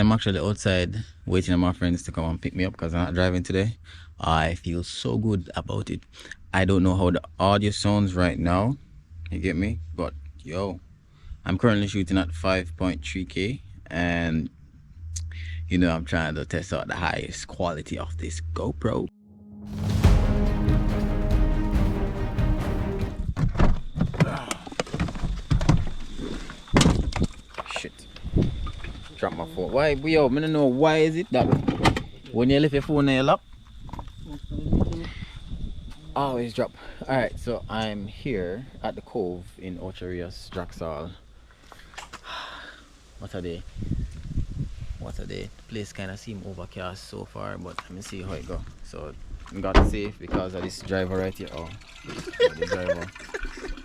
I'm actually outside waiting on my friends to come and pick me up because I'm not driving today. I feel so good about it. I don't know how the audio sounds right now, you get me? But yo, I'm currently shooting at 5.3K and you know I'm trying to test out the highest quality of this GoPro. Drop my phone. Why, yo, I don't know why is it that when you leave your phone in your lap, always drop. Alright, so I'm here at the cove in ʟᴇᴜ. What a day. What a day. The place kind of seems overcast so far, but let me see how it go. So I got safe because of this driver right here. Oh, the driver.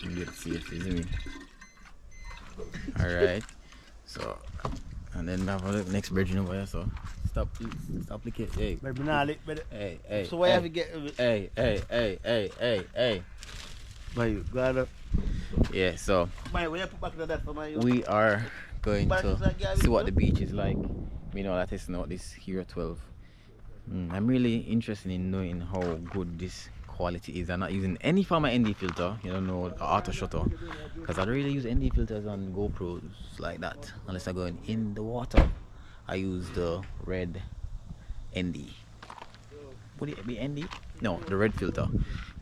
You get safe, isn't it? Alright, so and then we have a next bridge over here, so stop looking. Hey. Hey. So why have you get Hey. you gotta Yeah, so we are going to see what the beach is like. You know, that is not this Hero 12. I'm really interested in knowing how good this quality is. I'm not using any form of ND filter, you don't know, the auto shutter, because I don't really use ND filters on GoPros like that unless I'm going in the water. I use the red ND. Would it be ND? No, the red filter.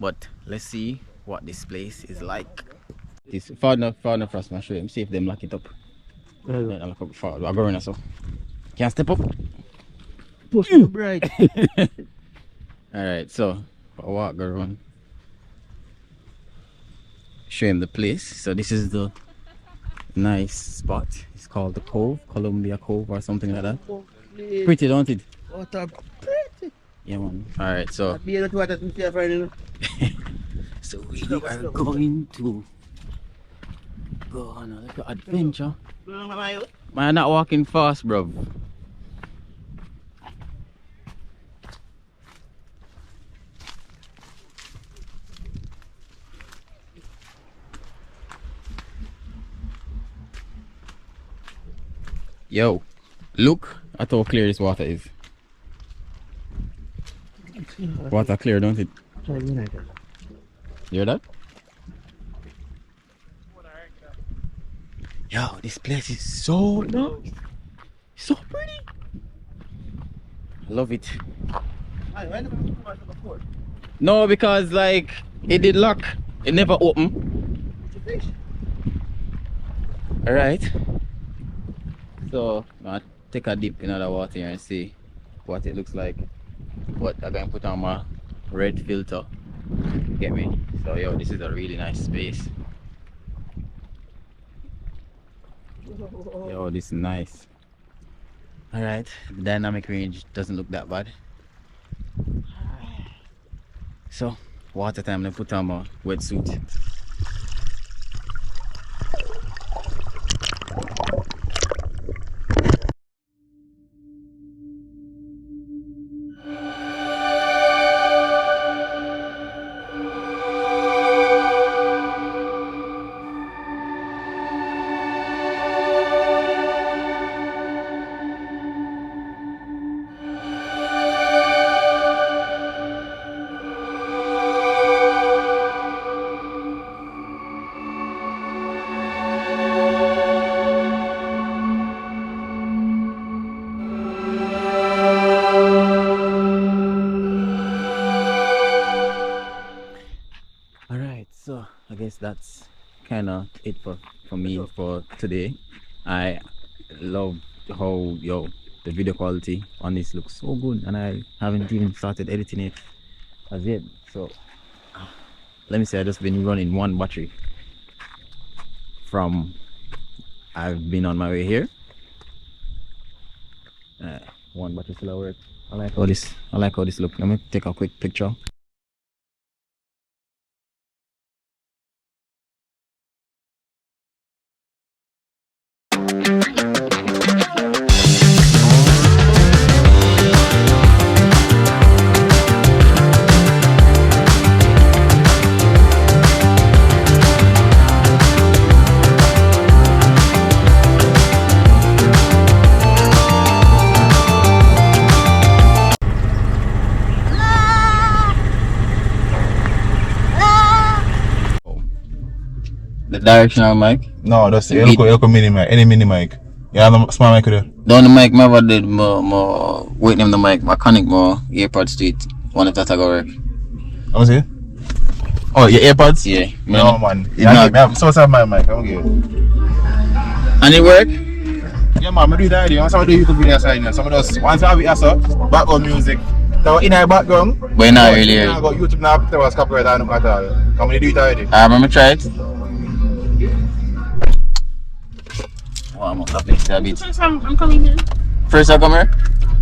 But let's see what this place is like. It's far enough for us to show you. See if them lock it up. I'll lock up far. I'll go in so. Can't step up. push the brake. Alright, so I'll walk around. Show him the place. So this is the nice spot. It's called the Cove, Columbia Cove or something like that. Pretty, don't it? What a pretty. Yeah, man. Alright, so so we are going to go on a little adventure. Man, I'm not walking fast, bro. Yo, look at how clear this water is. Water clear, don't it? You hear that? Yo, this place is so nice. So pretty. Love it. No, because like it did lock. It never opened. Alright. So I'll take a dip in the water here and see what it looks like. But I'm going to put on my red filter. Get me? So yo, this is a really nice space. Yo, this is nice. Alright, the dynamic range doesn't look that bad. So, water time, I put on my wetsuit. So I guess that's kind of it for me for today. I love how the video quality on this looks so good, and I haven't even started editing it as yet. So let me say I just been running one battery from I've been on my way here. One battery still at work. I like how this look. Let me take a quick picture. The directional mic? No, that's the Elko mini mic. Any mini mic. Yeah, the small mic there. Down the mic, never did more wait name the mic. I connect more AirPods to it. One of that I go work. What was it? Oh, your AirPods? Yeah. No, man. Yeah, so have my mic. I'm good. And it work? Yeah, man. I do that idea. Once I do YouTube videos, some of those, once I have it, so background music. So in our background, but not really. I got YouTube now, there was copyright and at all. Come on, do it already. I remember try it. Oh, I'm gonna copy it a bit. I'm coming here. First I come here?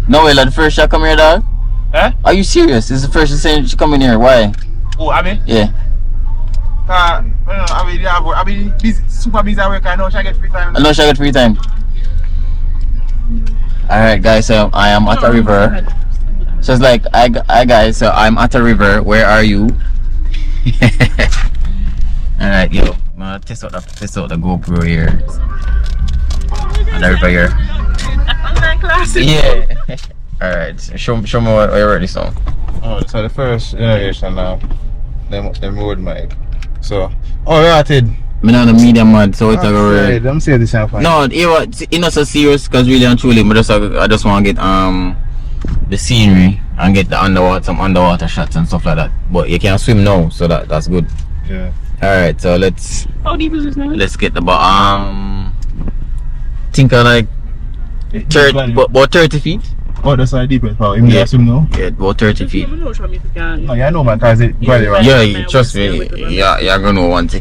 No way, like the first shot come here, dog? Eh? Are you serious? This is the first you saying she come in here. Why? Oh, I mean? Yeah. I mean, busy, super busy at work. I know she get free time. I know she get free time. Alright guys, so I am at a river. So it's like, hi guys, so I'm at a river. Where are you? Alright, yo, I'm gonna test out the GoPro here. On the river here. Yeah. Alright, show me what you already saw. Oh, so the first generation now, them road mic. So, oh, yeah, I did. I'm not a medium mod, so it's a go. Don't say this now. No, it's not so serious because really and truly, I just want to get the scenery and get some underwater shots and stuff like that. But you can't swim now, so that's good. Yeah. Alright, so let's. How deep is this now? Let's get about think of like 30 feet. Oh, that's how deep it is. Even you swim now? Yeah, about 30 feet. Oh, yeah, I know, man, because it got it right. Yeah, trust me. Yeah, you're gonna want to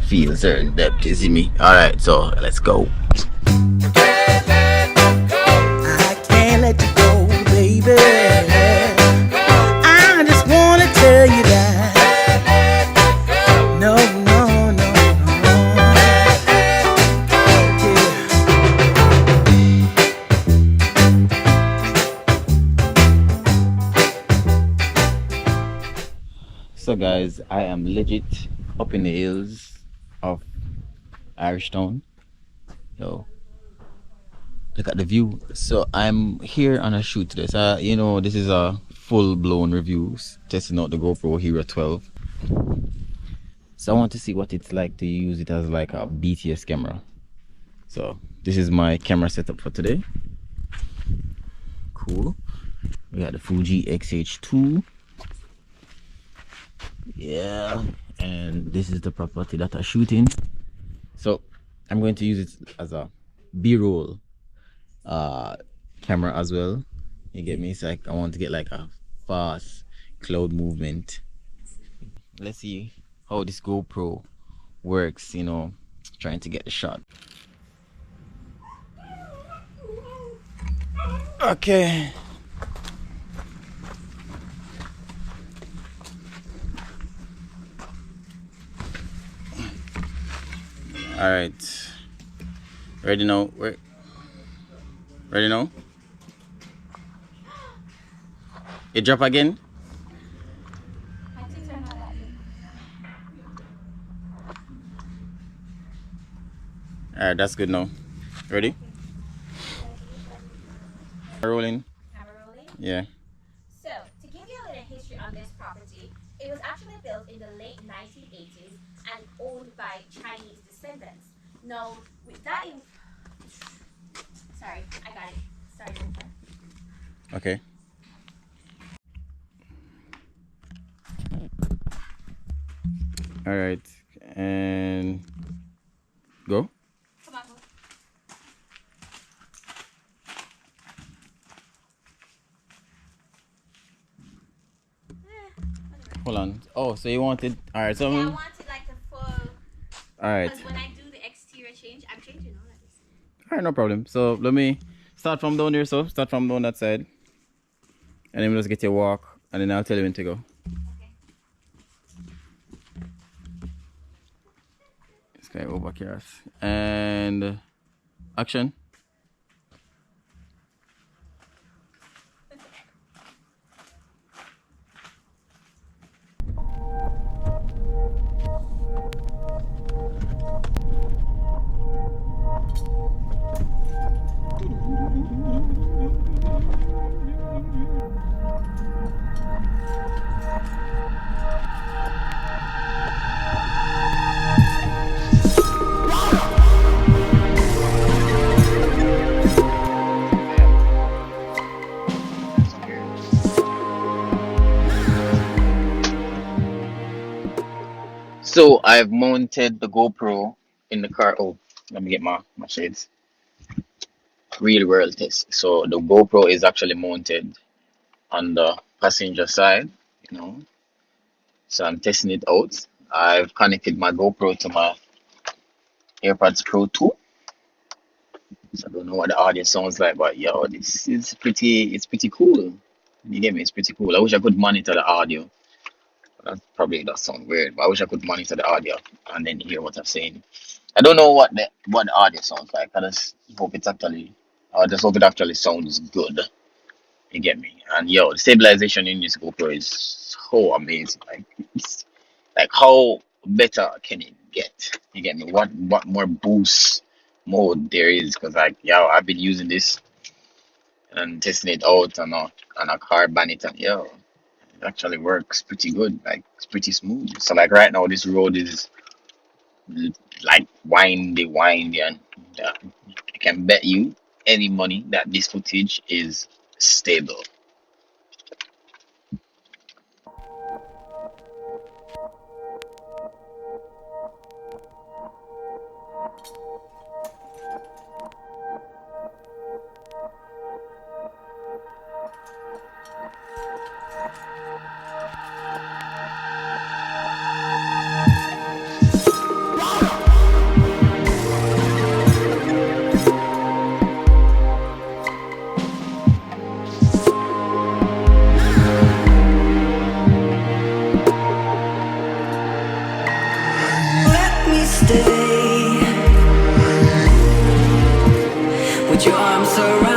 feel certain depth, you see me? Alright, so let's go. I can't let you go, baby. I just wanna tell you that. No, no, no, So guys, I am legit up in the hills of Irish Town. Yo, look at the view. So I'm here on a shoot today. So you know, this is a full-blown review testing out the GoPro Hero 12. So I want to see what it's like to use it as like a BTS camera. So this is my camera setup for today. Cool. We got the Fuji X-H2. Yeah, and this is the property that I shoot in. So I'm going to use it as a B-roll camera as well. You get me? It's like I want to get like a fast cloud movement. Let's see how this GoPro works, you know, trying to get the shot. Okay. All right, ready now? Ready now? It drop again? All right, that's good now. Ready? Rolling. Camera rolling? Yeah. So, to give you a little history on this property, it was actually built in the late 1980s and owned by Chinese descendants. Now, with that sorry, I got it. Sorry, Jennifer. Okay. All right, and go. Come on. Hold on. Oh, so you wanted? All right. So Yeah, I wanted like a full. all right. Because when I do the exterior change, I'm changing all of this. All right, no problem. So let me start from down here. So start from down that side, and then we'll just get your walk, and then I'll tell you when to go. Okay. This guy over here, and action. I've mounted the GoPro in the car. Oh, let me get my shades. Real world test. So the GoPro is actually mounted on the passenger side, you know. So I'm testing it out. I've connected my GoPro to my AirPods Pro 2. So I don't know what the audio sounds like, but yo, this is it's pretty cool. You get me? It's pretty cool. I wish I could monitor the audio. That probably does sound weird, but I wish I could monitor the audio and then hear what I'm saying. I don't know what the audio sounds like. I just hope it actually sounds good. You get me? And yo, the stabilization in this GoPro is so amazing. Like, it's, like how better can it get? You get me? What more boost mode there is? Because like, yo, I've been using this and testing it out on a car bonnet, and yo, it actually works pretty good. Like, it's pretty smooth. So like right now, this road is like windy, and I can bet you any money that this footage is stable. With your arms around